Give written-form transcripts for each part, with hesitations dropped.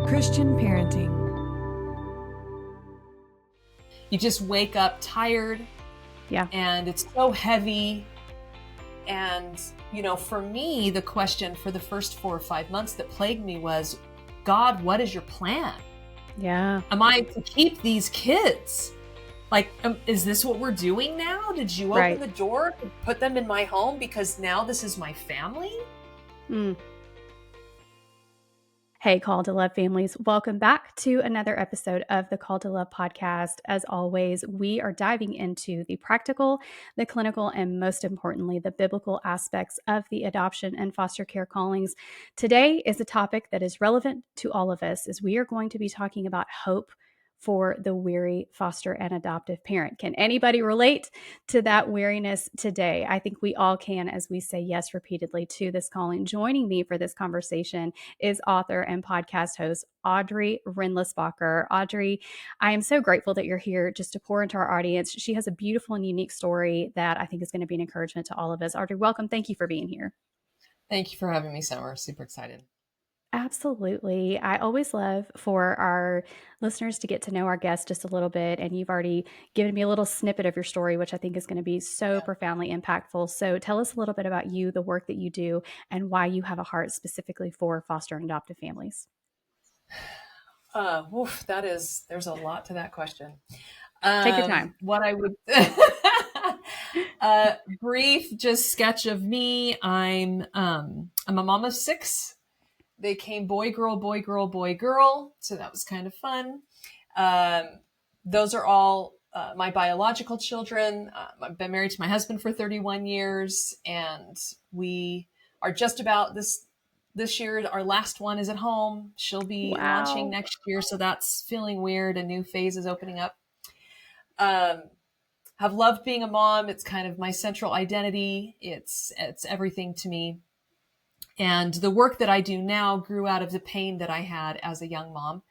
Christian parenting. You just wake up tired. Yeah. And it's so heavy. And, for me, the question for the first 4 or 5 months that plagued me was, God, what is your plan? Yeah. Am I to keep these kids? Like, is this what we're doing now? Did you open the door and put them in my home because now this is my family? Hey, Call to Love families. Welcome back to another episode of the Call to Love podcast. As always, we are diving into the practical, the clinical, and most importantly, the biblical aspects of the adoption and foster care callings. Today is a topic that is relevant to all of us, as we are going to be talking about hope for the weary foster and adoptive parent. Can anybody relate to that weariness today? I think we all can, as we say yes repeatedly to this calling. Joining me for this conversation is author and podcast host Audrey Rindlisbacher. Audrey, I am so grateful that you're here just to pour into our audience. She has a beautiful and unique story that I think is going to be an encouragement to all of us. Audrey, welcome. Thank you for being here. Thank you for having me, Summer. Super excited. Absolutely. I always love for our listeners to get to know our guests just a little bit. And you've already given me a little snippet of your story, which I think is going to be so profoundly impactful. So tell us a little bit about you, the work that you do, and why you have a heart specifically for foster and adoptive families. There's a lot to that question. Take your time. What I would brief just sketch of me. I'm a mom of 6. They came boy, girl, boy, girl, boy, girl. So that was kind of fun. Those are all my biological children. I've been married to my husband for 31 years, and we are just about this year. Our last one is at home. She'll be launching next year. So that's feeling weird. A new phase is opening up. Have loved being a mom. It's kind of my central identity. It's everything to me. And the work that I do now grew out of the pain that I had as a young mom.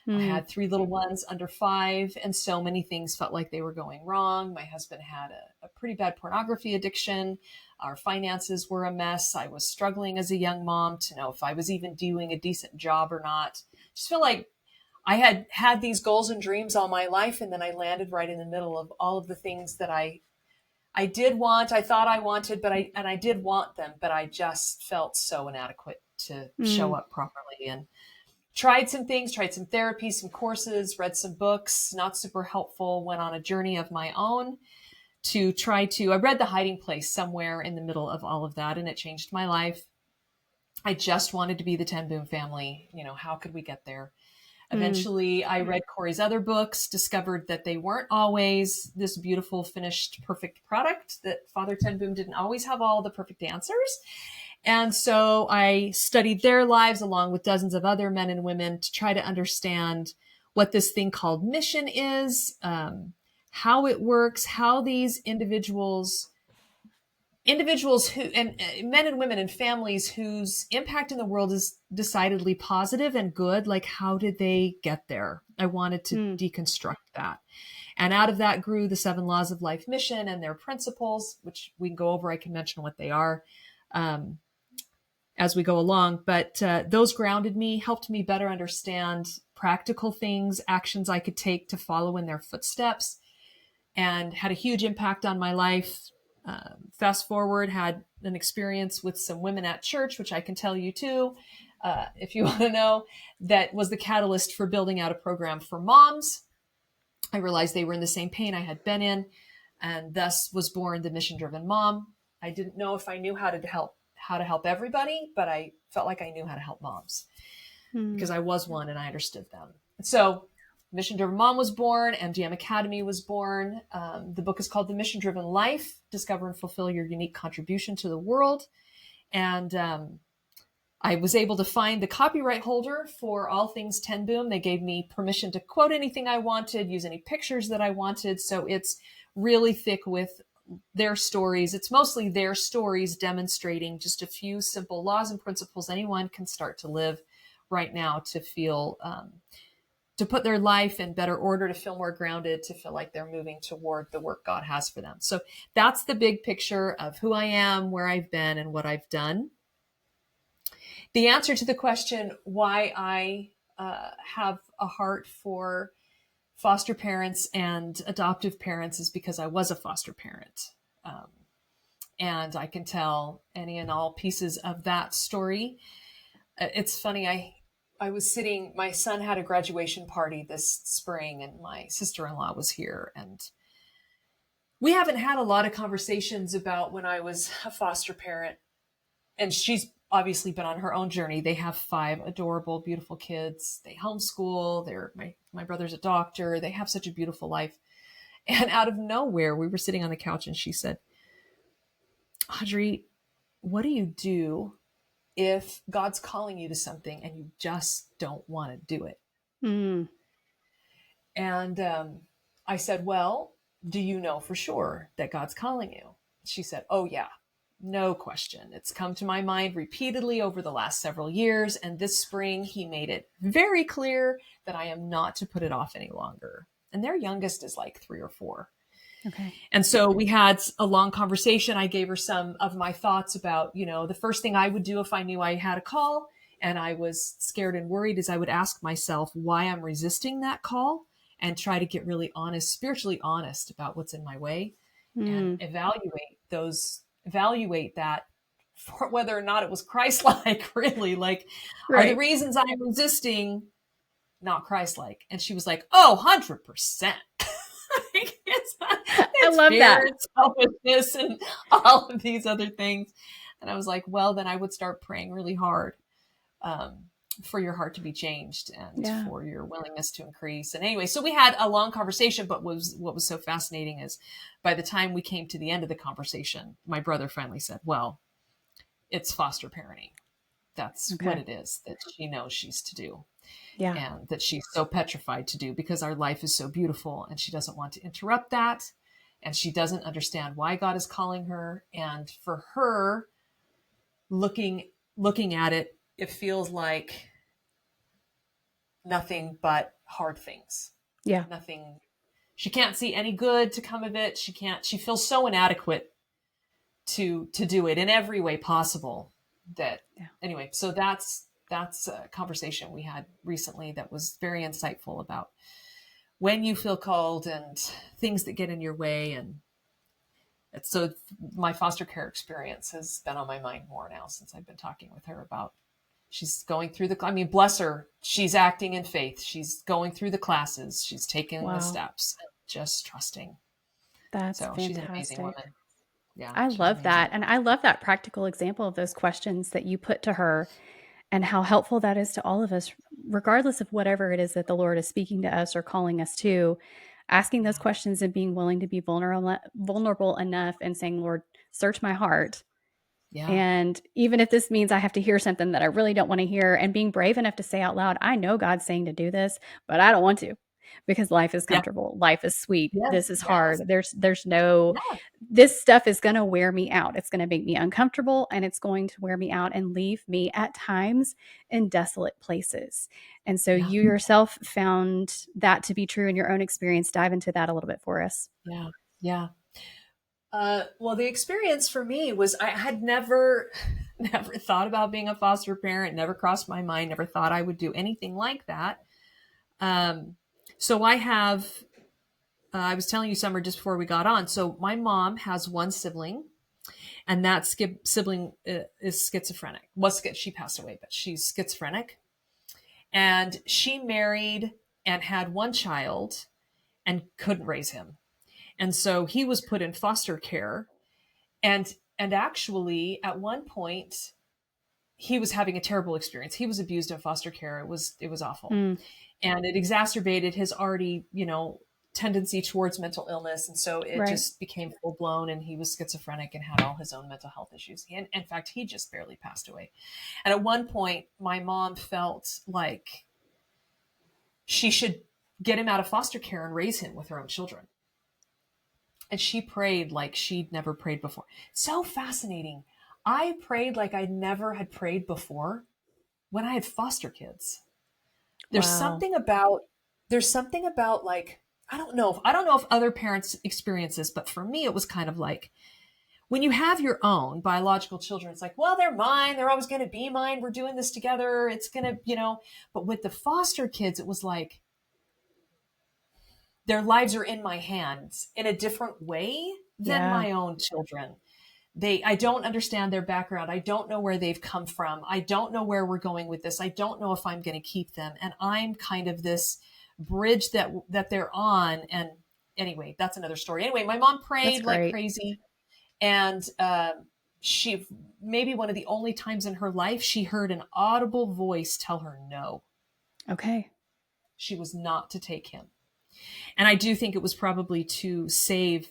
I had 3 little ones under 5, and so many things felt like they were going wrong. My husband had a pretty bad pornography addiction. Our finances were a mess. I was struggling as a young mom to know if I was even doing a decent job or not. Just feel like I had these goals and dreams all my life, and then I landed right in the middle of all of the things that I did want, I thought I wanted, and I did want them, but I just felt so inadequate to show up properly. And tried some things, tried some therapy, some courses, read some books, not super helpful, went on a journey of my own to I read The Hiding Place somewhere in the middle of all of that, and it changed my life. I just wanted to be the Ten Boom family. How could we get there? Eventually, I read Corey's other books, discovered that they weren't always this beautiful, finished, perfect product, that Father Ten Boom didn't always have all the perfect answers. And so I studied their lives along with dozens of other men and women to try to understand what this thing called mission is, how it works, how these individuals who, and men and women and families whose impact in the world is decidedly positive and good, like how did they get there? I wanted to deconstruct that. And out of that grew the 7 Laws of Life mission and their principles, which we can go over. I can mention what they are as we go along. But those grounded me, helped me better understand practical things, actions I could take to follow in their footsteps, and had a huge impact on my life. Fast forward, had an experience with some women at church, which I can tell you too, if you want to know, that was the catalyst for building out a program for moms. I realized they were in the same pain I had been in, and thus was born the Mission-Driven Mom. I didn't know if I knew how to help everybody, but I felt like I knew how to help moms because I was one and I understood them. So Mission-Driven Mom was born. MDM Academy was born. The book is called The Mission-Driven Life, Discover and Fulfill Your Unique Contribution to the World. And I was able to find the copyright holder for all things Ten Boom. They gave me permission to quote anything I wanted, use any pictures that I wanted. So it's really thick with their stories. It's mostly their stories demonstrating just a few simple laws and principles anyone can start to live right now to feel to put their life in better order, to feel more grounded, to feel like they're moving toward the work God has for them. So that's the big picture of who I am, where I've been, and what I've done. The answer to the question why I have a heart for foster parents and adoptive parents is because I was a foster parent. And I can tell any and all pieces of that story. It's funny. I was sitting, my son had a graduation party this spring and my sister-in-law was here, and we haven't had a lot of conversations about when I was a foster parent, and she's obviously been on her own journey. They have 5 adorable, beautiful kids. They homeschool. My brother's a doctor. They have such a beautiful life. And out of nowhere, we were sitting on the couch and she said, Audrey, what do you do if God's calling you to something and you just don't want to do it? Mm. And I said, well, do you know for sure that God's calling you? She said, oh yeah, no question. It's come to my mind repeatedly over the last several years. And this spring, he made it very clear that I am not to put it off any longer. And their youngest is like 3 or 4. Okay. And so we had a long conversation. I gave her some of my thoughts about, the first thing I would do if I knew I had a call and I was scared and worried is I would ask myself why I'm resisting that call and try to get really honest, spiritually honest about what's in my way and evaluate that for whether or not it was Christ-like, really. Like, Right. are the reasons I'm resisting not Christ-like? And she was like, oh, 100%. It's I love that. selfishness and all of these other things. And I was like, well, then I would start praying really hard for your heart to be changed and for your willingness to increase. And anyway, so we had a long conversation, but what was so fascinating is by the time we came to the end of the conversation, my brother finally said, well, it's foster parenting. That's what it is that she knows she's to do. Yeah. And that she's so petrified to do because our life is so beautiful and she doesn't want to interrupt that. And she doesn't understand why God is calling her. And for her, looking at it, it feels like nothing but hard things. Yeah. Nothing. She can't see any good to come of it. She feels so inadequate to do it in every way possible anyway, so that's a conversation we had recently that was very insightful about when you feel called and things that get in your way. And so my foster care experience has been on my mind more now since I've been talking with her about she's going through bless her, she's acting in faith. She's going through the classes. She's taking the steps, just trusting. That's fantastic. She's an amazing woman. Yeah, I love that. And I love that practical example of those questions that you put to her and how helpful that is to all of us, regardless of whatever it is that the Lord is speaking to us or calling us to. Asking those questions and being willing to be vulnerable enough and saying, Lord, search my heart. Yeah. And even if this means I have to hear something that I really don't want to hear, and being brave enough to say out loud, I know God's saying to do this, but I don't want to because life is comfortable. Yeah. Life is sweet. Yes. This is hard. There's no, this stuff is going to wear me out. It's going to make me uncomfortable and it's going to wear me out and leave me at times in desolate places. And so you yourself found that to be true in your own experience. Dive into that a little bit for us. Yeah. Yeah. Well, the experience for me was I had never thought about being a foster parent, never crossed my mind, never thought I would do anything like that. So I was telling you, Summer, just before we got on. So my mom has one sibling, and that sibling is schizophrenic. She passed away, but she's schizophrenic. And she married and had one child and couldn't raise him. And so he was put in foster care. And actually, at one point, he was having a terrible experience. He was abused in foster care. It was awful. Mm. And it exacerbated his already, tendency towards mental illness. And so it just became full blown, and he was schizophrenic and had all his own mental health issues. And in fact, he just barely passed away. And at one point, my mom felt like she should get him out of foster care and raise him with her own children. And she prayed like she'd never prayed before. So fascinating. I prayed like I never had prayed before when I had foster kids. There's something about like, I don't know if other parents experience this, but for me, it was kind of like when you have your own biological children, it's like, well, they're mine. They're always going to be mine. We're doing this together. It's going to, but with the foster kids, it was like, their lives are in my hands in a different way than my own children. I don't understand their background. I don't know where they've come from. I don't know where we're going with this. I don't know if I'm going to keep them. And I'm kind of this bridge that they're on. And anyway, that's another story. Anyway, my mom prayed like crazy. And she, maybe one of the only times in her life, she heard an audible voice tell her no. Okay. She was not to take him. And I do think it was probably to save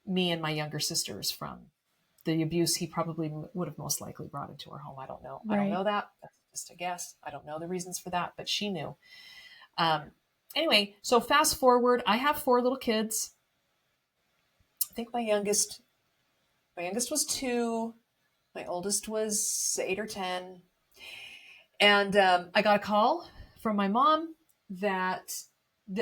me and my younger sisters from the abuse he probably would have most likely brought into our home. I don't know. Right. I don't know that. That's just a guess. I don't know the reasons for that, but she knew. Anyway, so fast forward, I have 4 little kids. I think my youngest was 2. My oldest was 8 or 10. And I got a call from my mom that,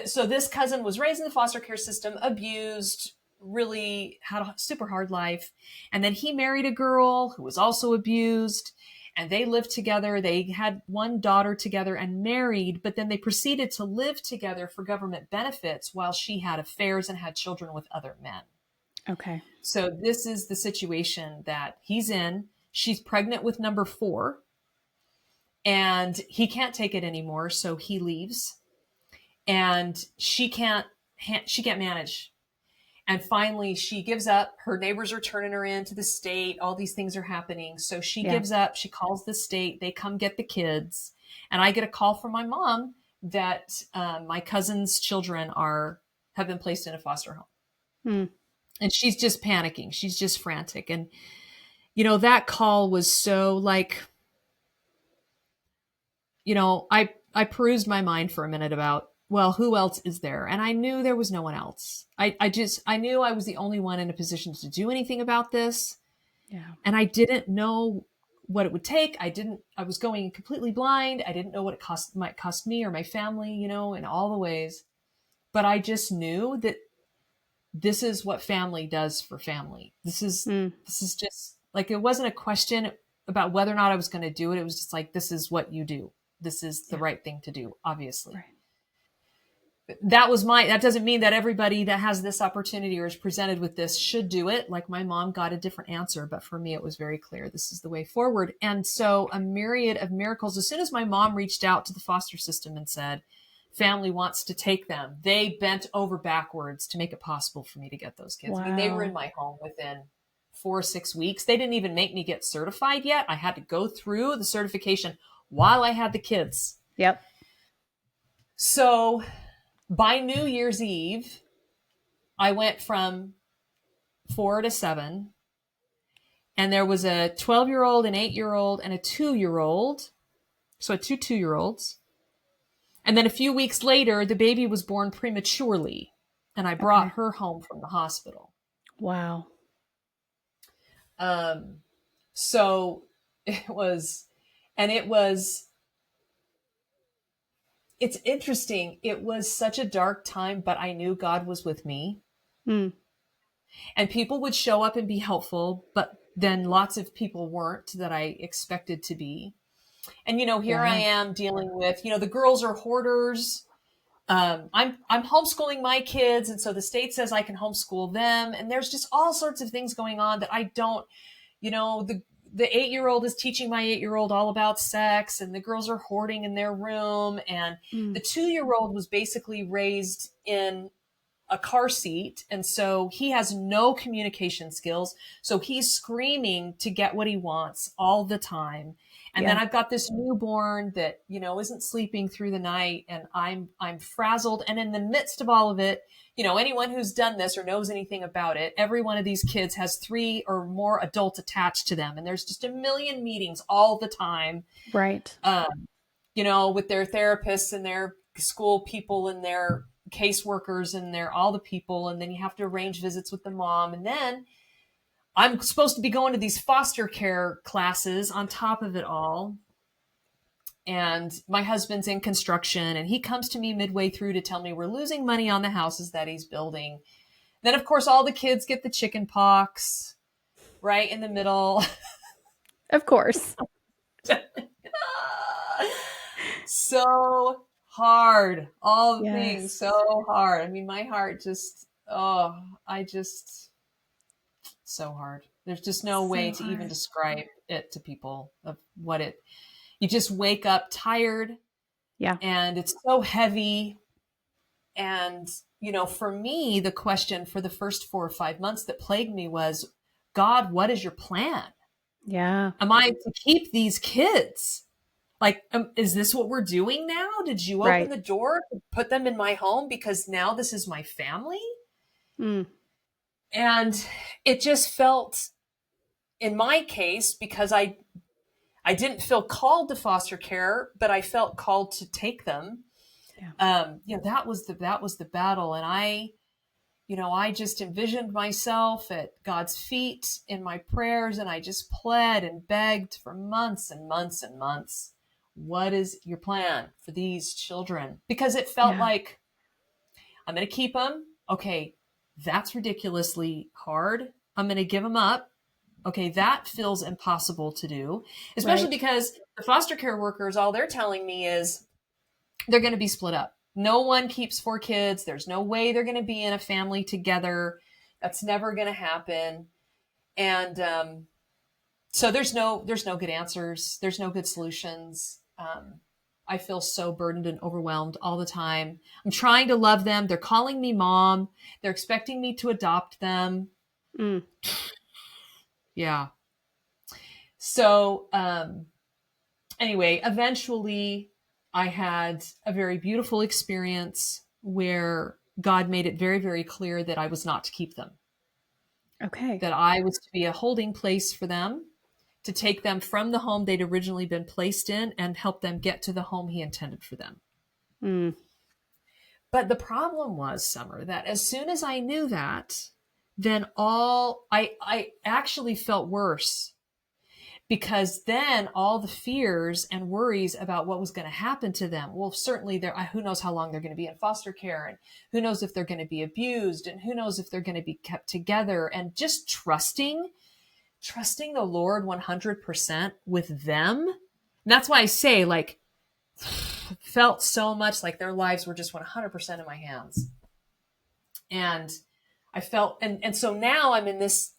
so this cousin was raised in the foster care system, abused, really had a super hard life. And then he married a girl who was also abused, and they lived together. They had 1 daughter together and married, but then they proceeded to live together for government benefits while she had affairs and had children with other men. Okay. So this is the situation that he's in. She's pregnant with number 4, and he can't take it anymore. So he leaves, and she can't manage. And finally she gives up. Her neighbors are turning her into the state. All these things are happening. So she gives up. She calls the state. They come get the kids. And I get a call from my mom that my cousin's children have been placed in a foster home. And she's just panicking. She's just frantic. And, that call was so like, I perused my mind for a minute about, well, who else is there? And I knew there was no one else. I knew I was the only one in a position to do anything about this. Yeah. And I didn't know what it would take. I was going completely blind. I didn't know what it might cost me or my family, in all the ways. But I just knew that this is what family does for family. This is just like, it wasn't a question about whether or not I was going to do it. It was just like, this is what you do. This is the right thing to do, obviously. Right. That doesn't mean that everybody that has this opportunity or is presented with this should do it. Like my mom got a different answer, but for me, it was very clear. This is the way forward. And so a myriad of miracles, as soon as my mom reached out to the foster system and said, family wants to take them, they bent over backwards to make it possible for me to get those kids. Wow. I mean, they were in my home within 4 or 6 weeks. They didn't even make me get certified yet. I had to go through the certification while I had the kids. Yep. So by New Year's Eve, I went from 4 to 7, and there was a 12-year-old, an 8-year-old, and a 2-year-old. So I had 2 2-year-olds. And then a few weeks later, the baby was born prematurely, and I brought her home from the hospital. Wow. So it's interesting. It was such a dark time, but I knew God was with me. And people would show up and be helpful, but then lots of people weren't that I expected to be. And, here I am dealing with, the girls are hoarders. I'm homeschooling my kids. And so the state says I can homeschool them. And there's just all sorts of things going on that I don't, the 8-year-old is teaching my 8-year-old all about sex, and the girls are hoarding in their room. And the 2-year-old was basically raised in a car seat. And so he has no communication skills. So he's screaming to get what he wants all the time. And then I've got this newborn that, isn't sleeping through the night, and I'm frazzled. And in the midst of all of it, anyone who's done this or knows anything about it, every one of these kids has 3 or more adults attached to them. And there's just a million meetings all the time. Right. With their therapists and their school people and their caseworkers and all the people. And then you have to arrange visits with the mom. And then I'm supposed to be going to these foster care classes on top of it all. And my husband's in construction, and he comes to me midway through to tell me we're losing money on the houses that he's building. Then, of course, all the kids get the chicken pox. right in the middle. Of course. So hard. All the things Yes. so hard. I mean, my heart just, so hard. There's just no way So to even hard. describe it to people of what it, you just wake up tired Yeah. and it's so heavy. And, for me, the question for the first 4 or 5 months that plagued me was, God, what is your plan? Yeah. Am I to keep these kids? Like, is this what we're doing now? Did you open Right. the door to put them in my home because now this is my family? Mm. And it just felt, in my case, because I didn't feel called to foster care, but I felt called to take them. Yeah. That was the battle. And I just envisioned myself at God's feet in my prayers, and I just pled and begged for months and months and months. What is your plan for these children? Because it felt Yeah. like, I'm going to keep them. Okay, that's ridiculously hard. I'm going to give them up. Okay, that feels impossible to do, especially Right. because the foster care workers, all they're telling me is they're going to be split up. No one keeps 4 kids. There's no way they're going to be in a family together. That's never going to happen. And so there's no good answers. There's no good solutions. I feel so burdened and overwhelmed all the time. I'm trying to love them. They're calling me mom. They're expecting me to adopt them. Mm. Yeah. So anyway, eventually I had a very beautiful experience where God made it very, very clear that I was not to keep them, Okay. that I was to be a holding place for them, to take them from the home they'd originally been placed in and help them get to the home he intended for them. Mm. But the problem was, Summer, that as soon as I knew that, then I actually felt worse, because then all the fears and worries about what was going to happen to them. Well, certainly who knows how long they're going to be in foster care, and who knows if they're going to be abused, and who knows if they're going to be kept together, and just trusting the Lord 100% with them. And that's why I say, like, felt so much like their lives were just 100% in my hands. And I felt, and so now I'm in this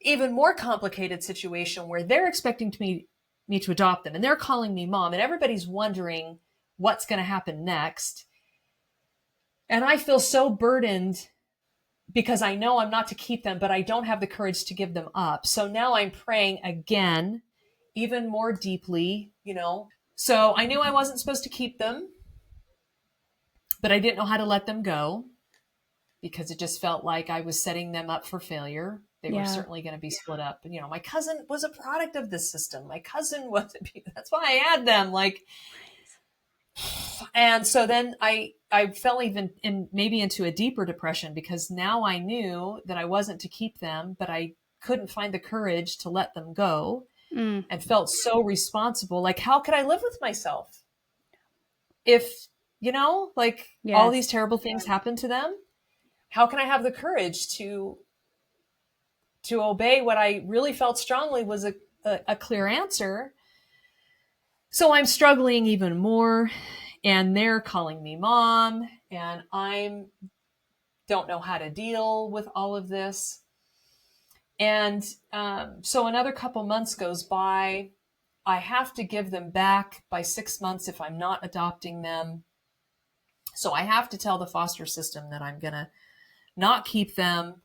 even more complicated situation where they're expecting me to adopt them, and they're calling me mom, and everybody's wondering what's going to happen next. And I feel so burdened because I know I'm not to keep them, but I don't have the courage to give them up. So now I'm praying again, even more deeply. So I knew I wasn't supposed to keep them, but I didn't know how to let them go, because it just felt like I was setting them up for failure. They were Yeah. certainly going to be split up. And, my cousin was a product of this system. My cousin was, that's why I had them. Like, and so then I fell even maybe into a deeper depression, because now I knew that I wasn't to keep them, but I couldn't find the courage to let them go, Mm. and felt so responsible. Like, how could I live with myself if, like, all these Yes. terrible things happen to them? How can I have the courage to obey what I really felt strongly was a clear answer? So I'm struggling even more, and they're calling me mom, and I don't know how to deal with all of this. And so another couple months goes by. I have to give them back by 6 months if I'm not adopting them. So I have to tell the foster system that I'm going to not keep them.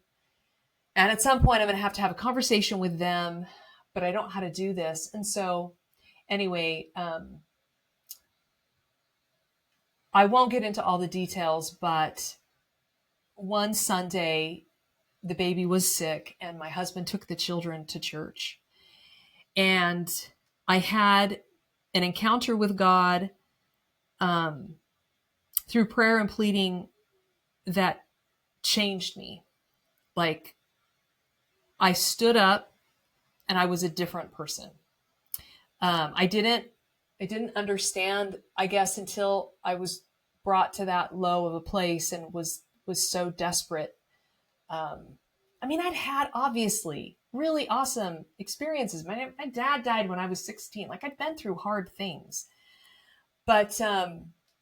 And at some point, I'm going to have a conversation with them, but I don't know how to do this. And so anyway, I won't get into all the details, but one Sunday, the baby was sick, and my husband took the children to church. And I had an encounter with God through prayer and pleading that changed me. Like, I stood up and I was a different person. I didn't understand, I guess, until I was brought to that low of a place and was so desperate. I mean, I'd had, obviously, really awesome experiences. My dad died when I was 16. Like, I'd been through hard things, but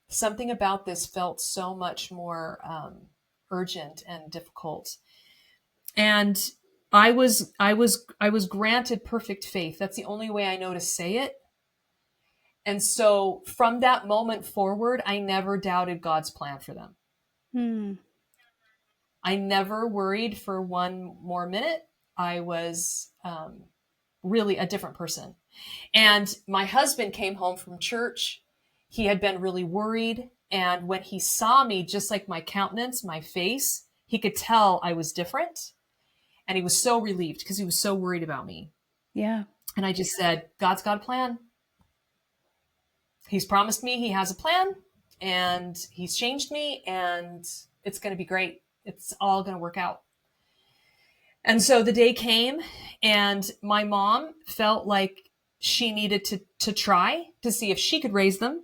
something about this felt so much more urgent and difficult. And I was granted perfect faith. That's the only way I know to say it. And so from that moment forward, I never doubted God's plan for them. Hmm. I never worried for one more minute. I was really a different person. And my husband came home from church. He had been really worried. And when he saw me, just like my countenance, my face, he could tell I was different. And he was so relieved because he was so worried about me. Yeah. And I just said, God's got a plan. He's promised me he has a plan, and he's changed me, and it's going to be great. It's all going to work out. And so the day came, and my mom felt like she needed to try to see if she could raise them.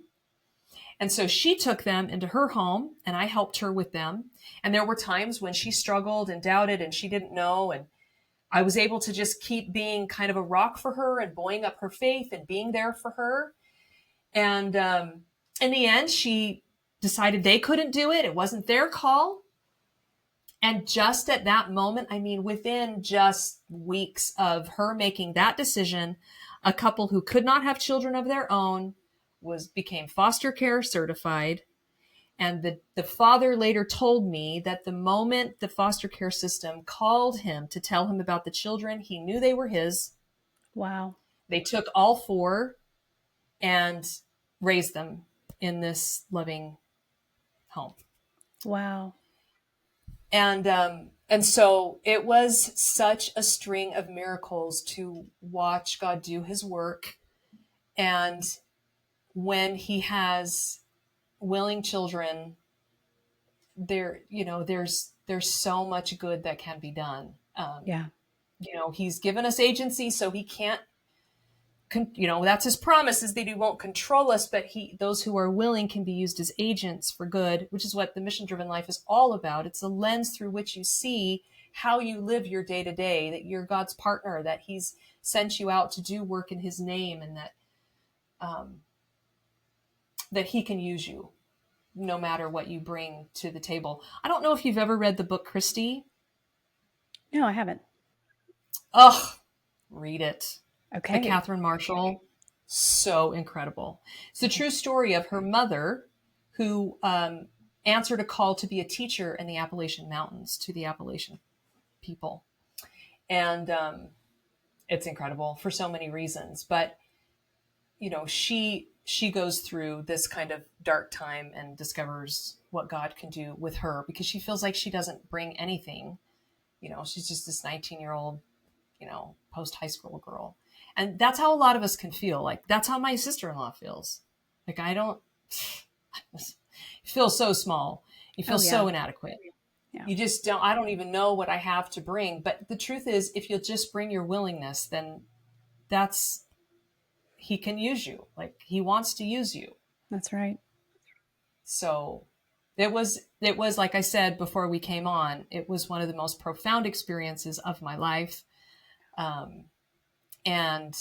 And so she took them into her home, and I helped her with them. And there were times when she struggled and doubted and she didn't know. And I was able to just keep being kind of a rock for her and buoying up her faith and being there for her. And in the end, she decided they couldn't do it. It wasn't their call. And just at that moment, I mean, within just weeks of her making that decision, a couple who could not have children of their own became foster care certified. And the father later told me that the moment the foster care system called him to tell him about the children, he knew they were his. Wow. They took all four and raised them in this loving home. Wow. And so it was such a string of miracles to watch God do his work. And when he has willing children, there's so much good that can be done. Yeah. He's given us agency, so he can't, that's his promise, is that he won't control us, but those who are willing can be used as agents for good, which is what the mission-driven life is all about. It's a lens through which you see how you live your day to day, that you're God's partner, that he's sent you out to do work in his name, and that he can use you no matter what you bring to the table. I don't know if you've ever read the book Christy. No, I haven't. Oh, read it. By Okay. Catherine Marshall. So incredible. It's the true story of her mother, who answered a call to be a teacher in the Appalachian Mountains to the Appalachian people. And it's incredible for so many reasons. But, she goes through this kind of dark time and discovers what God can do with her, because she feels like she doesn't bring anything. She's just this 19-year-old, post-high school girl. And that's how a lot of us can feel. Like, that's how my sister-in-law feels. Like, you feel so small. You feel so inadequate. Yeah. You just I don't even know what I have to bring. But the truth is, if you'll just bring your willingness, then he can use you. Like, he wants to use you. That's right. So it was, like I said before we came on, it was one of the most profound experiences of my life. And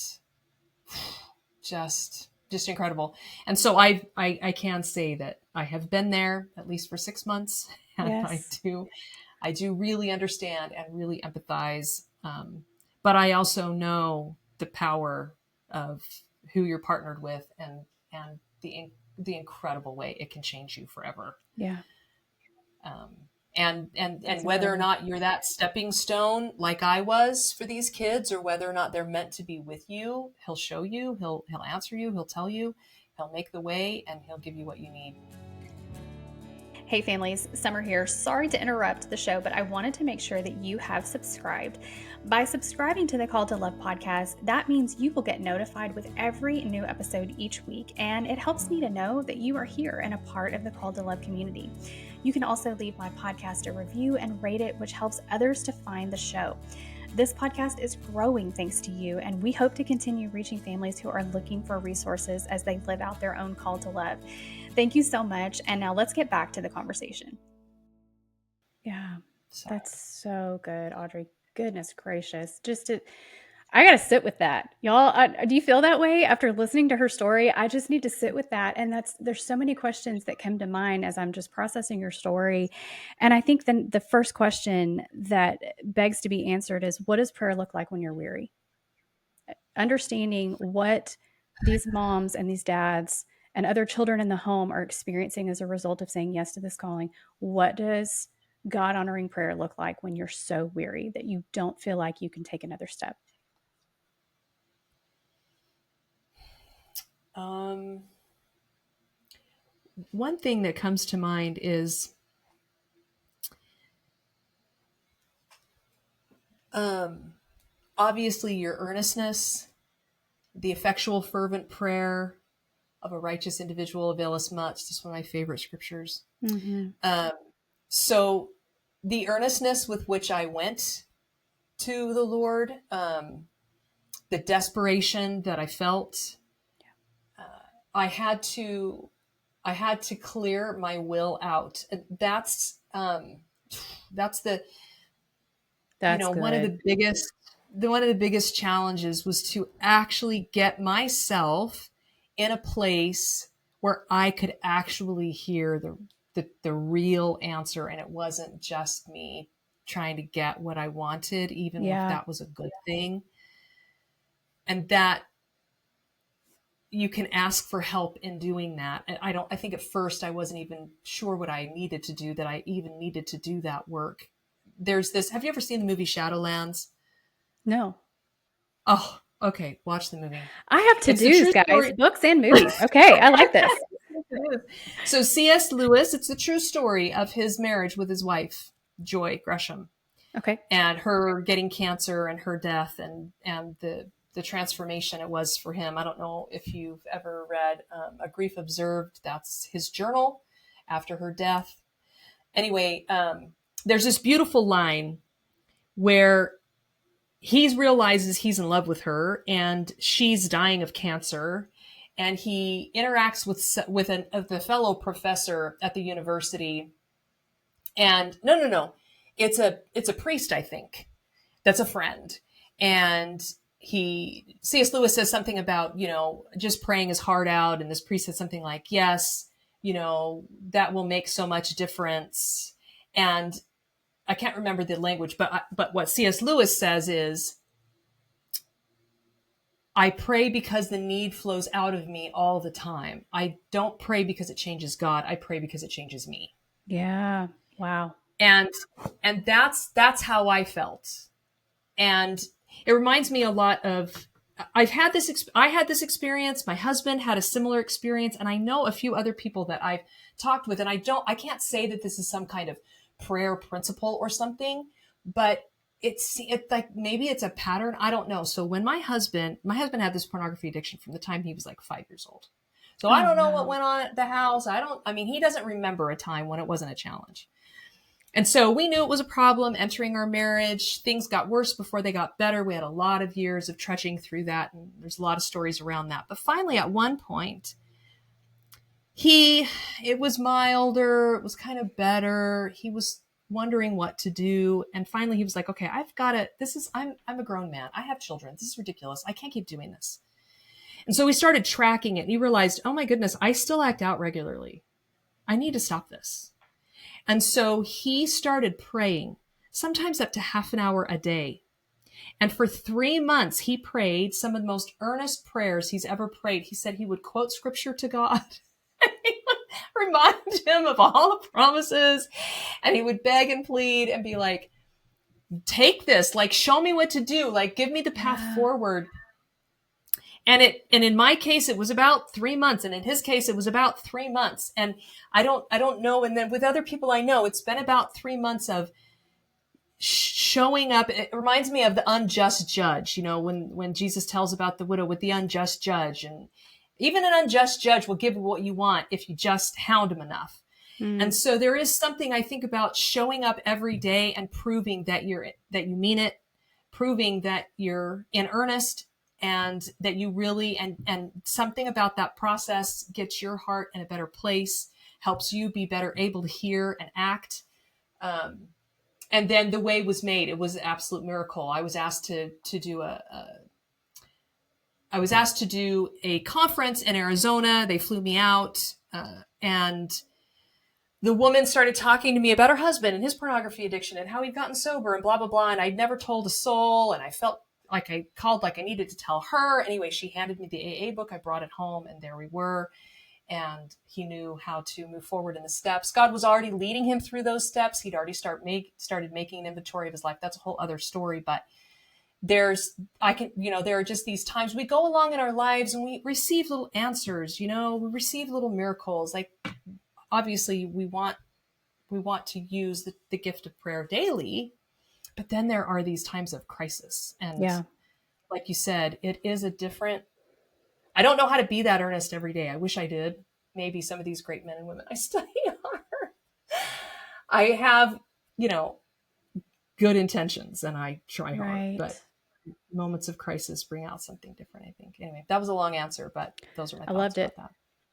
just incredible. And so I can say that I have been there at least for 6 months, and Yes. I do really understand and really empathize. But I also know the power of who you're partnered with, and the incredible way it can change you forever. Yeah. And That's whether or incredible. not you're that stepping stone like I was for these kids, or whether or not they're meant to be with you, he'll show you, he'll answer you, he'll tell you, he'll make the way, and he'll give you what you need. Hey families, Summer here. Sorry to interrupt the show, but I wanted to make sure that you have subscribed. By subscribing to the Call to Love podcast, that means you will get notified with every new episode each week, and it helps me to know that you are here and a part of the Call to Love community. You can also leave my podcast a review and rate it, which helps others to find the show. This podcast is growing thanks to you, and we hope to continue reaching families who are looking for resources as they live out their own call to love. Thank you so much. And now let's get back to the conversation. Yeah, that's so good, Audrey. Goodness gracious. I got to sit with that. Y'all, do you feel that way after listening to her story? I just need to sit with that. And there's so many questions that come to mind as I'm just processing your story. And I think then the first question that begs to be answered is, what does prayer look like when you're weary? Understanding what these moms and these dads and other children in the home are experiencing as a result of saying yes to this calling. What does God honoring prayer look like when you're so weary that you don't feel like you can take another step? One thing that comes to mind is obviously your earnestness, the effectual, fervent prayer of a righteous individual availeth much. This is one of my favorite scriptures. Mm-hmm. So the earnestness with which I went to the Lord, the desperation that I felt, I had to clear my will out. That's the, That's one of good. the biggest challenges was to actually get myself in a place where I could actually hear the real answer, and it wasn't just me trying to get what I wanted, even if Yeah. that was a good thing. And that you can ask for help in doing that. And I think at first I wasn't even sure what I needed to do, that I even needed to do that work. Have you ever seen the movie Shadowlands? No. Oh, okay. Watch the movie. I have It's the to-dos, true guys, story. books and movies. Okay, I like this. So C.S. Lewis, it's the true story of his marriage with his wife, Joy Gresham, Okay. and her getting cancer and her death, and the transformation it was for him. I don't know if you've ever read A Grief Observed. That's his journal after her death. Anyway, there's this beautiful line where he realizes he's in love with her and she's dying of cancer. And he interacts with the fellow professor at the university. And no. It's a priest, I think, that's a friend. And C.S. Lewis says something about, just praying his heart out. And this priest said something like, yes, that will make so much difference. And I can't remember the language, but what C.S. Lewis says is, I pray because the need flows out of me all the time. I don't pray because it changes God. I pray because it changes me. Yeah. Wow. And that's how I felt. And it reminds me a lot of, I had this experience. My husband had a similar experience, and I know a few other people that I've talked with, and I can't say that this is some kind of prayer principle or something, but it's like, maybe it's a pattern. I don't know. So when my husband had this pornography addiction from the time he was like 5 years old. So I don't know what went on at the house. He doesn't remember a time when it wasn't a challenge. And so we knew it was a problem entering our marriage. Things got worse before they got better. We had a lot of years of trudging through that, and there's a lot of stories around that. But finally, at one point, it was milder. It was kind of better. He was wondering what to do. And finally, he was like, okay, I've got it. I'm a grown man. I have children. This is ridiculous. I can't keep doing this. And so we started tracking it, and he realized, oh my goodness, I still act out regularly. I need to stop this. And so he started praying, sometimes up to half an hour a day. And for 3 months, he prayed some of the most earnest prayers he's ever prayed. He said he would quote scripture to God. He would remind him of all the promises. And he would beg and plead and be like, take this, like, show me what to do. Like, give me the path forward. And in my case, it was about 3 months. And in his case, it was about 3 months. And I don't know. And then with other people I know, it's been about 3 months of showing up. It reminds me of the unjust judge, when Jesus tells about the widow with the unjust judge. And even an unjust judge will give you what you want if you just hound him enough. And so there is something, I think, about showing up every day and proving that you mean it, proving that you're in earnest, and that you really, and something about that process gets your heart in a better place, helps you be better able to hear and act. And then the way was made. It was an absolute miracle. I was asked to do I was asked to do a conference in Arizona. They flew me out, and the woman started talking to me about her husband and his pornography addiction and how he'd gotten sober and blah, blah, blah. And I'd never told a soul. And I felt like I called like I needed to tell her. Anyway, she handed me the AA book. I brought it home, and there we were. And he knew how to move forward in the steps. God was already leading him through those steps. He'd already started making an inventory of his life. That's a whole other story. But there are just these times we go along in our lives and we receive little answers, we receive little miracles. Like, obviously we want to use the gift of prayer daily, but then there are these times of crisis. And like you said, it is I don't know how to be that earnest every day. I wish I did. Maybe some of these great men and women I study are. I have, good intentions and I try hard, but moments of crisis bring out something different, I think. Anyway, that was a long answer, but those are my thoughts about that.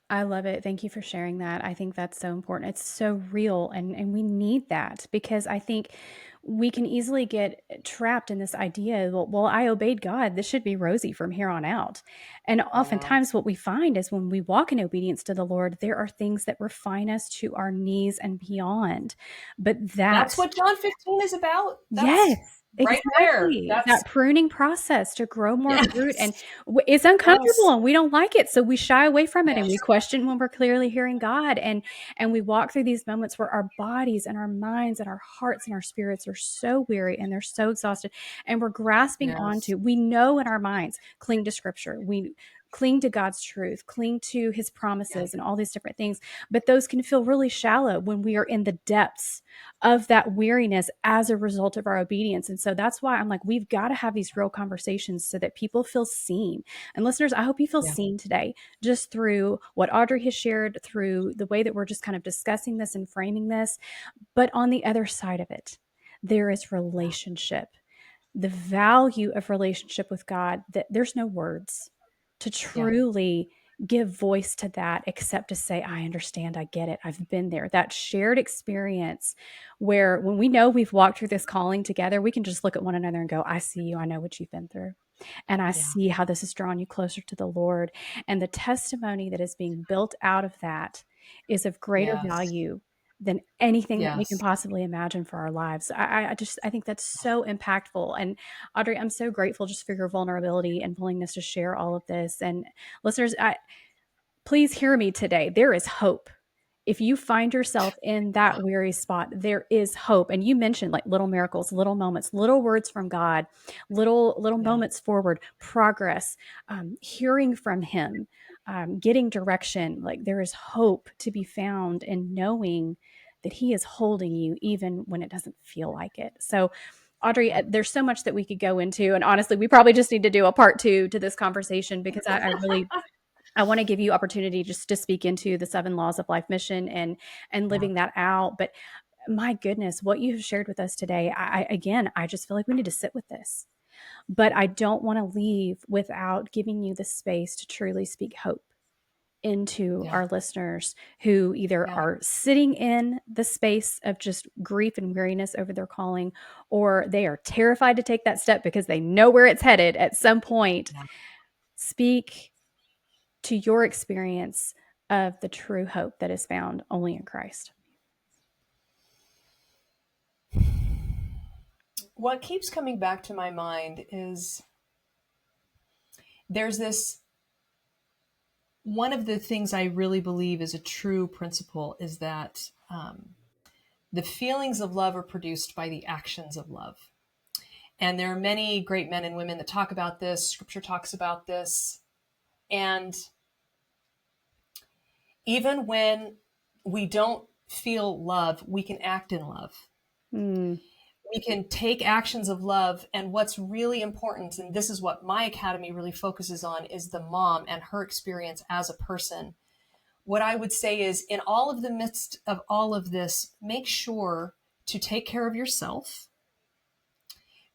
I love it. Thank you for sharing that. I think that's so important. It's so real, and we need that, because I think we can easily get trapped in this idea, well, I obeyed God. This should be rosy from here on out. And oftentimes what we find is when we walk in obedience to the Lord, there are things that refine us to our knees and beyond. But that's what John 15 is about. Yes. Right there. Exactly. That pruning process to grow more fruit, and Yes. it's uncomfortable and we don't like it. So we shy away from it and we Yes. question when we're clearly hearing God. And we walk through these moments where our bodies and our minds and our hearts and our spirits are so weary and they're so exhausted, and we're grasping onto, we know in our minds, cling to scripture. We cling to God's truth, cling to his promises and all these different things. But those can feel really shallow when we are in the depths of that weariness as a result of our obedience. And so that's why I'm like, we've got to have these real conversations so that people feel seen. And listeners, I hope you feel seen today, just through what Audrey has shared, through the way that we're just kind of discussing this and framing this. But on the other side of it, there is relationship, the value of relationship with God, that there's no words to truly give voice to that, except to say, I understand, I get it, I've been there. That shared experience where when we know we've walked through this calling together, we can just look at one another and go, I see you, I know what you've been through. And I see how this has drawn you closer to the Lord. And the testimony that is being built out of that is of greater value than anything that we can possibly imagine for our lives. I think that's so impactful. And Audrey, I'm so grateful just for your vulnerability and willingness to share all of this. And listeners, please hear me today. There is hope. If you find yourself in that weary spot, there is hope. And you mentioned like little miracles, little moments, little words from God, little moments forward, progress, hearing from him, getting direction. Like, there is hope to be found in knowing that he is holding you even when it doesn't feel like it. So Audrey, there's so much that we could go into. And honestly, we probably just need to do a part 2 to this conversation, because I want to give you opportunity just to speak into the 7 laws of life mission and living that out. But my goodness, what you have shared with us today, I just feel like we need to sit with this. But I don't want to leave without giving you the space to truly speak hope into our listeners who either are sitting in the space of just grief and weariness over their calling, or they are terrified to take that step because they know where it's headed at some point. Speak to your experience of the true hope that is found only in Christ. What keeps coming back to my mind is there's this, one of the things I really believe is a true principle is that the feelings of love are produced by the actions of love. And there are many great men and women that talk about this. Scripture talks about this. And even when we don't feel love, we can act in love. We can take actions of love. And what's really important, and this is what my academy really focuses on, is the mom and her experience as a person. What I would say is, in all of the midst of all of this, make sure to take care of yourself.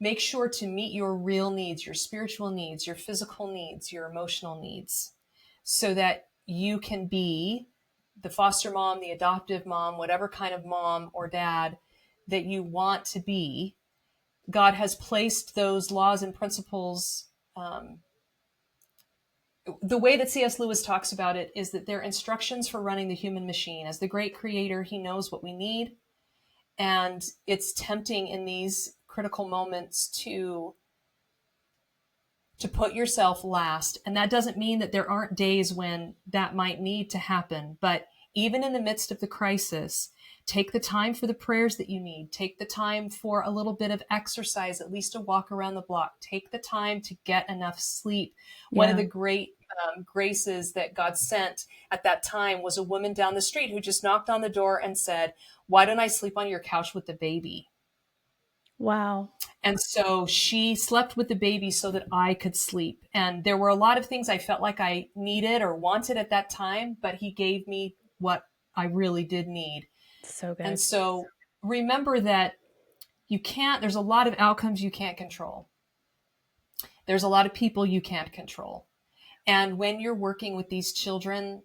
Make sure to meet your real needs, your spiritual needs, your physical needs, your emotional needs, so that you can be the foster mom, the adoptive mom, whatever kind of mom or dad that you want to be, God has placed those laws and principles. The way that C.S. Lewis talks about it is that they're instructions for running the human machine. As the great creator, he knows what we need. And it's tempting in these critical moments to put yourself last. And that doesn't mean that there aren't days when that might need to happen. But even in the midst of the crisis, take the time for the prayers that you need. Take the time for a little bit of exercise, at least a walk around the block. Take the time to get enough sleep. Yeah. One of the great graces that God sent at that time was a woman down the street who just knocked on the door and said, "Why don't I sleep on your couch with the baby?" Wow. And so she slept with the baby so that I could sleep. And there were a lot of things I felt like I needed or wanted at that time, but he gave me what I really did need. So good. And so remember that there's a lot of outcomes you can't control. There's a lot of people you can't control. And when you're working with these children,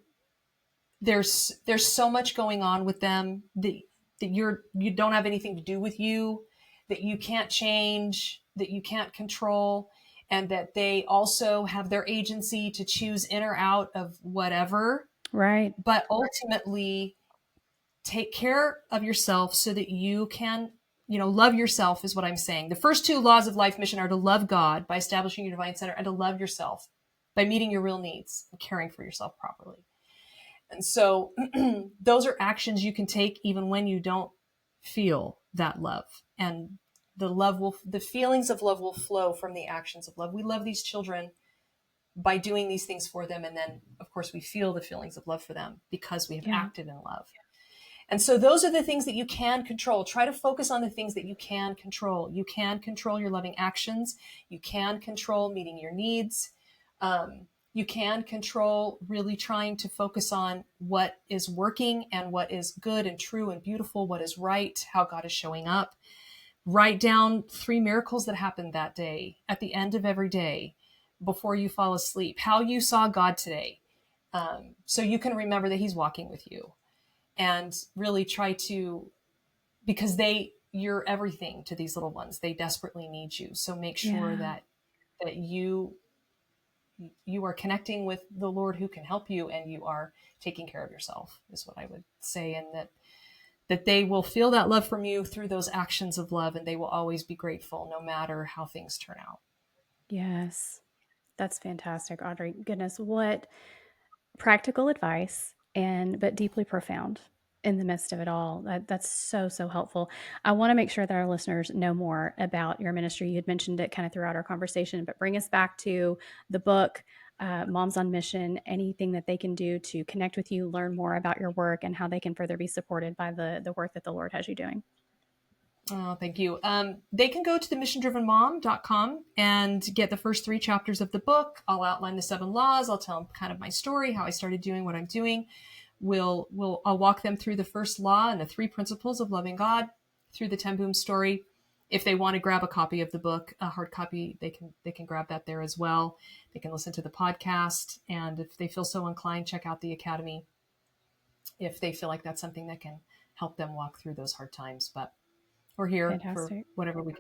there's so much going on with them that you don't have anything to do with you, that you can't change, that you can't control, and that they also have their agency to choose in or out of whatever. Right. But ultimately, take care of yourself so that you can, love yourself is what I'm saying. The first two laws of life mission are to love God by establishing your divine center, and to love yourself by meeting your real needs and caring for yourself properly. And so those are actions you can take even when you don't feel that love. And the feelings of love will flow from the actions of love. We love these children by doing these things for them. And then, of course, we feel the feelings of love for them because we have acted in love. And so those are the things that you can control. Try to focus on the things that you can control. You can control your loving actions. You can control meeting your needs. You can control really trying to focus on what is working and what is good and true and beautiful, what is right, how God is showing up. Write down 3 miracles that happened that day at the end of every day before you fall asleep, how you saw God today. So you can remember that he's walking with you, and really try to, because you're everything to these little ones. They desperately need you. So make sure that you are connecting with the Lord who can help you, and you are taking care of yourself is what I would say. And that they will feel that love from you through those actions of love, and they will always be grateful no matter how things turn out. Yes. That's fantastic, Audrey. Goodness, what practical advice, but deeply profound in the midst of it all. That's so, so helpful. I want to make sure that our listeners know more about your ministry. You had mentioned it kind of throughout our conversation, but bring us back to the book, Moms on Mission, anything that they can do to connect with you, learn more about your work, and how they can further be supported by the work that the Lord has you doing. Oh, thank you. They can go to themissiondrivenmom.com and get the first 3 chapters of the book. I'll outline the 7 laws. I'll tell them kind of my story, how I started doing what I'm doing. I'll walk them through the first law and the 3 principles of loving God through the 10 Boom story. If they want to grab a copy of the book, a hard copy, they can grab that there as well. They can listen to the podcast. And if they feel so inclined, check out the Academy if they feel like that's something that can help them walk through those hard times. But we're here Fantastic. for whatever we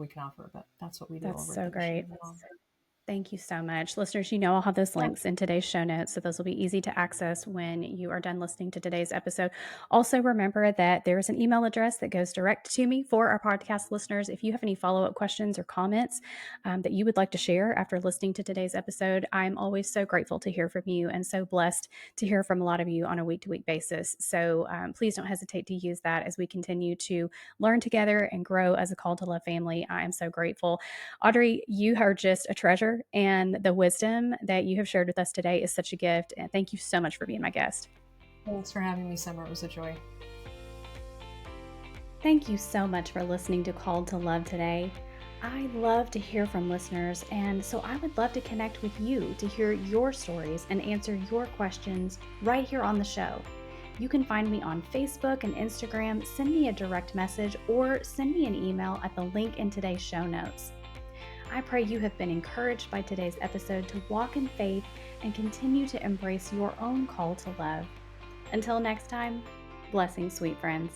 can offer, but that's what we do. That's so great. Thank you so much. Listeners, I'll have those links in today's show notes, so those will be easy to access when you are done listening to today's episode. Also, remember that there is an email address that goes direct to me for our podcast listeners. If you have any follow-up questions or comments that you would like to share after listening to today's episode, I'm always so grateful to hear from you and so blessed to hear from a lot of you on a week-to-week basis. So please don't hesitate to use that as we continue to learn together and grow as a Call to Love family. I am so grateful. Audrey, you are just a treasure, and the wisdom that you have shared with us today is such a gift. And thank you so much for being my guest. Thanks for having me, Summer. It was a joy. Thank you so much for listening to Called to Love today. I love to hear from listeners, and so I would love to connect with you to hear your stories and answer your questions right here on the show. You can find me on Facebook and Instagram, send me a direct message, or send me an email at the link in today's show notes. I pray you have been encouraged by today's episode to walk in faith and continue to embrace your own call to love. Until next time, blessings, sweet friends.